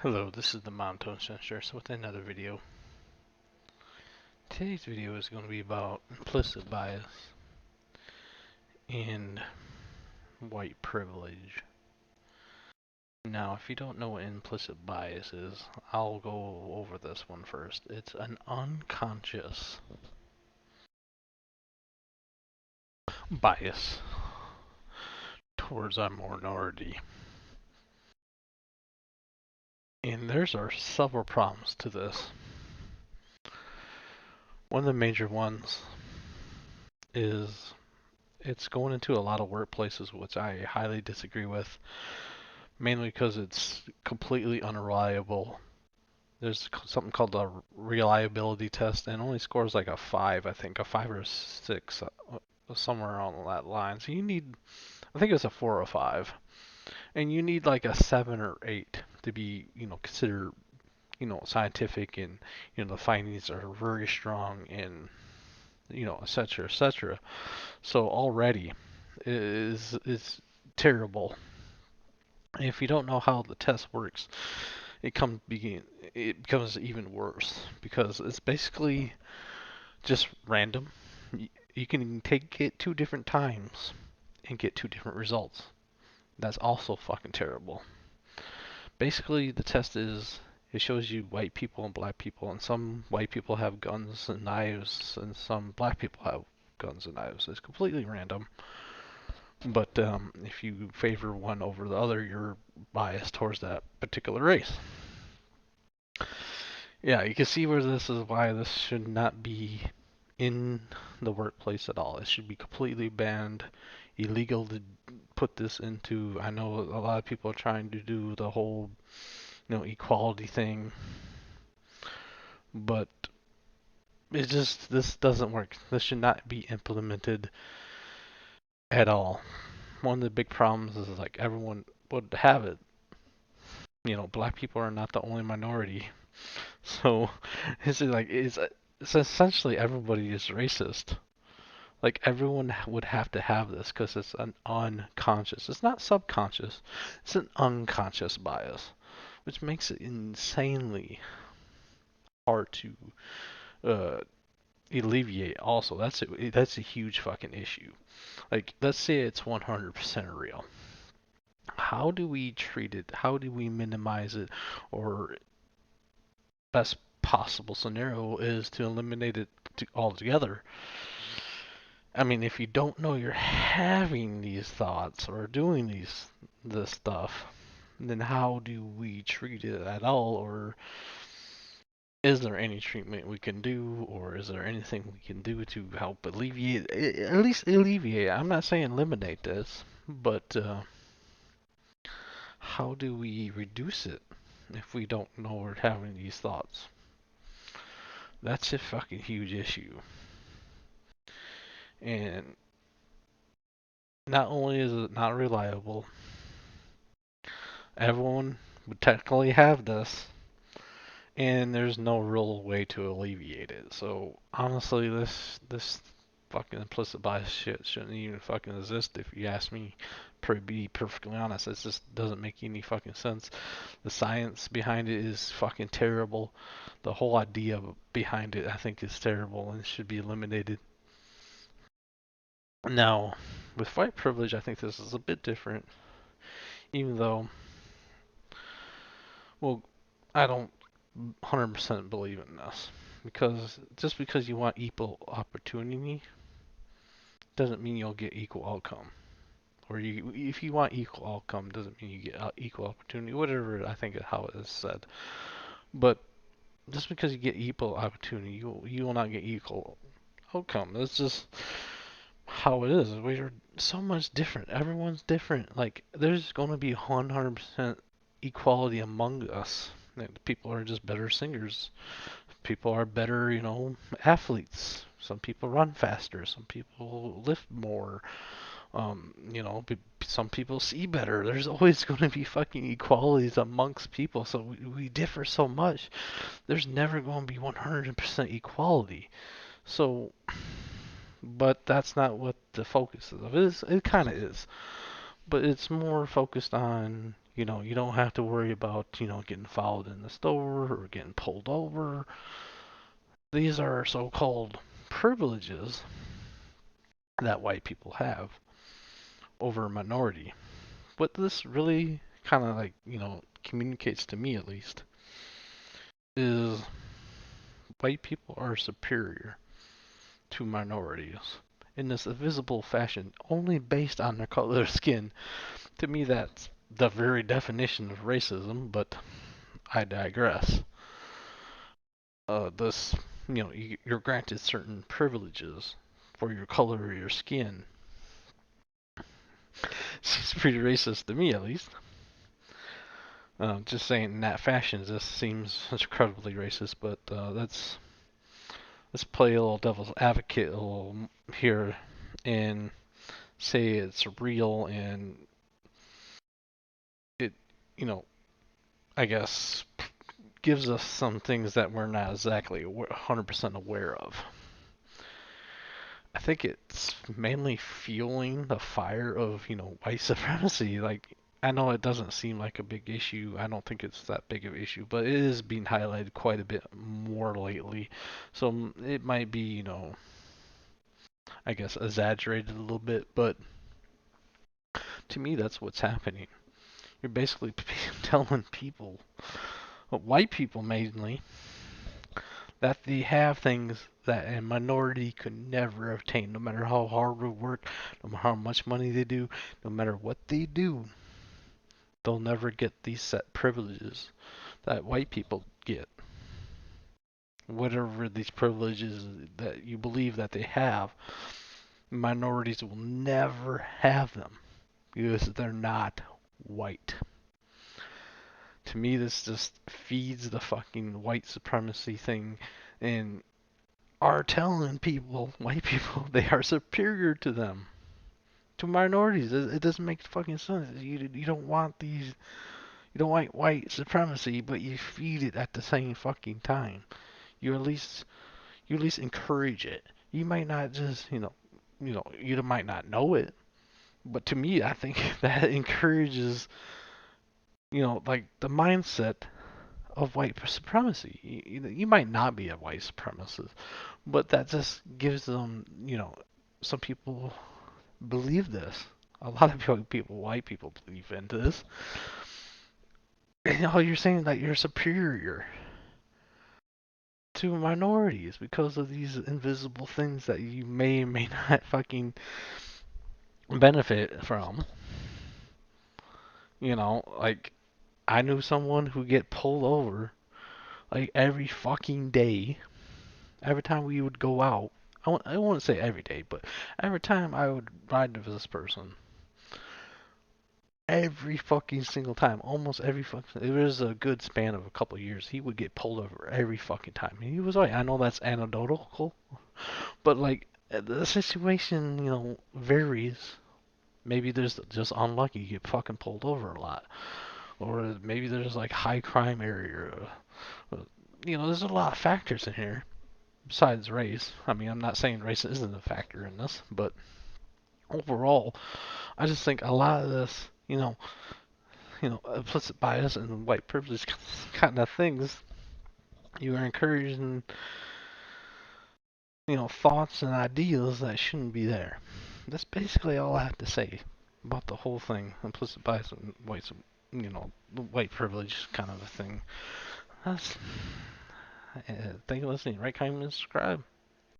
Hello, this is the Monotone Sensors with another video. Today's video is going to be about implicit bias and white privilege. Now, if you don't know what implicit bias is, I'll go over this one first. It's an unconscious bias towards a minority. And there's several problems to this. One of the major ones is it's going into a lot of workplaces, which I highly disagree with, mainly because it's completely unreliable. There's something called the reliability test, and it only scores like a 5, I think, a 5 or a 6, somewhere on that line. So you need, I think it's a 4 or 5, and you need like a 7 or 8 to be, considered, scientific, and the findings are very strong, and etc. etc. So already is terrible. If you don't know how the test works, it becomes even worse because it's basically just random. You can take it two different times and get two different results. That's also fucking terrible. Basically, the test is it shows you white people and black people, and some white people have guns and knives, and some black people have guns and knives. It's completely random. But if you favor one over the other, you're biased towards that particular race. Yeah, you can see where this is why this should not be in the workplace at all. It should be completely banned, illegal to put this into. I know a lot of people are trying to do the whole, equality thing, but this doesn't work. This should not be implemented at all. One of the big problems is like everyone would have it. Black people are not the only minority. So it's essentially everybody is racist. Like everyone would have to have this because it's an unconscious. It's not subconscious. It's an unconscious bias, which makes it insanely hard to uh, alleviate. Also, that's a huge fucking issue. Like let's say it's 100% real. How do we treat it? How do we minimize it? Or best possible scenario is to eliminate it altogether. I mean, if you don't know you're having these thoughts or doing this stuff, then how do we treat it at all? Or is there any treatment we can do? Or is there anything we can do to help alleviate, at least alleviate? I'm not saying eliminate this, but how do we reduce it if we don't know we're having these thoughts? That's a fucking huge issue. And not only is it not reliable, everyone would technically have this, and there's no real way to alleviate it. So honestly, this fucking implicit bias shit shouldn't even fucking exist if you ask me. To be perfectly honest, it just doesn't make any fucking sense. The science behind it is fucking terrible. The whole idea behind it, I think, is terrible and should be eliminated. Now, with white privilege, I think this is a bit different, even though, well, I don't 100% believe in this because just because you want equal opportunity doesn't mean you'll get equal outcome. Or if you want equal outcome, doesn't mean you get equal opportunity. Whatever I think is how it is said. But just because you get equal opportunity, you will not get equal outcome. That's just how it is. We are so much different. Everyone's different. Like there's going to be 100% equality among us. People are just better singers. People are better, athletes. Some people run faster. Some people lift more. Some people see better. There's always going to be fucking equalities amongst people. So we differ so much. There's never going to be 100% equality. So, but that's not what the focus of it is. It kind of is, but it's more focused on, You don't have to worry about, getting followed in the store or getting pulled over. These are so-called privileges that white people have over a minority. What this really kind of like, communicates to me at least is white people are superior to minorities in this invisible fashion only based on their color of skin. To me, that's the very definition of racism, but I digress. This, you're granted certain privileges for your color of your skin. Seems pretty racist to me, at least. Just saying in that fashion, this seems incredibly racist, but let's play a little devil's advocate a little here and say it's real and it, you know, I guess gives us some things that we're not exactly 100% aware of. I think it's mainly fueling the fire of, white supremacy. Like, I know it doesn't seem like a big issue. I don't think it's that big of an issue, but it is being highlighted quite a bit more lately. So it might be, I guess exaggerated a little bit, but to me, that's what's happening. You're basically telling people, white people mainly, that they have things that a minority could never obtain, no matter how hard they work, no matter how much money they do, no matter what they do, they'll never get these set privileges that white people get. Whatever these privileges that you believe that they have, minorities will never have them because they're not white. To me, this just feeds the fucking white supremacy thing and are telling people, white people, they are superior to them, to minorities. It doesn't make fucking sense. You don't want these, you don't want white supremacy, but you feed it at the same fucking time. You at least you at least encourage it. You might not just, you might not know it, but to me, I think that encourages, like the mindset of white supremacy. You might not be a white supremacist, but that just gives them, some people believe this. A lot of people, white people, believe into this. And all you're saying that you're superior to minorities because of these invisible things that you may or may not fucking benefit from. Like I knew someone who get pulled over like every fucking day. Every time we would go out, I won't say every day, but every time I would ride with this person, every fucking single time, almost every fucking, it was a good span of a couple of years, he would get pulled over every fucking time. And he was right. I know that's anecdotal, but like the situation, varies. Maybe there's just unlucky, you get fucking pulled over a lot, or maybe there's like high crime area. There's a lot of factors in here besides race. I mean, I'm not saying race isn't a factor in this, but overall, I just think a lot of this, implicit bias and white privilege kind of things, you are encouraging, thoughts and ideas that shouldn't be there. That's basically all I have to say about the whole thing. Implicit bias and white privilege kind of a thing. That's, thank you for listening. Right, comment, and subscribe.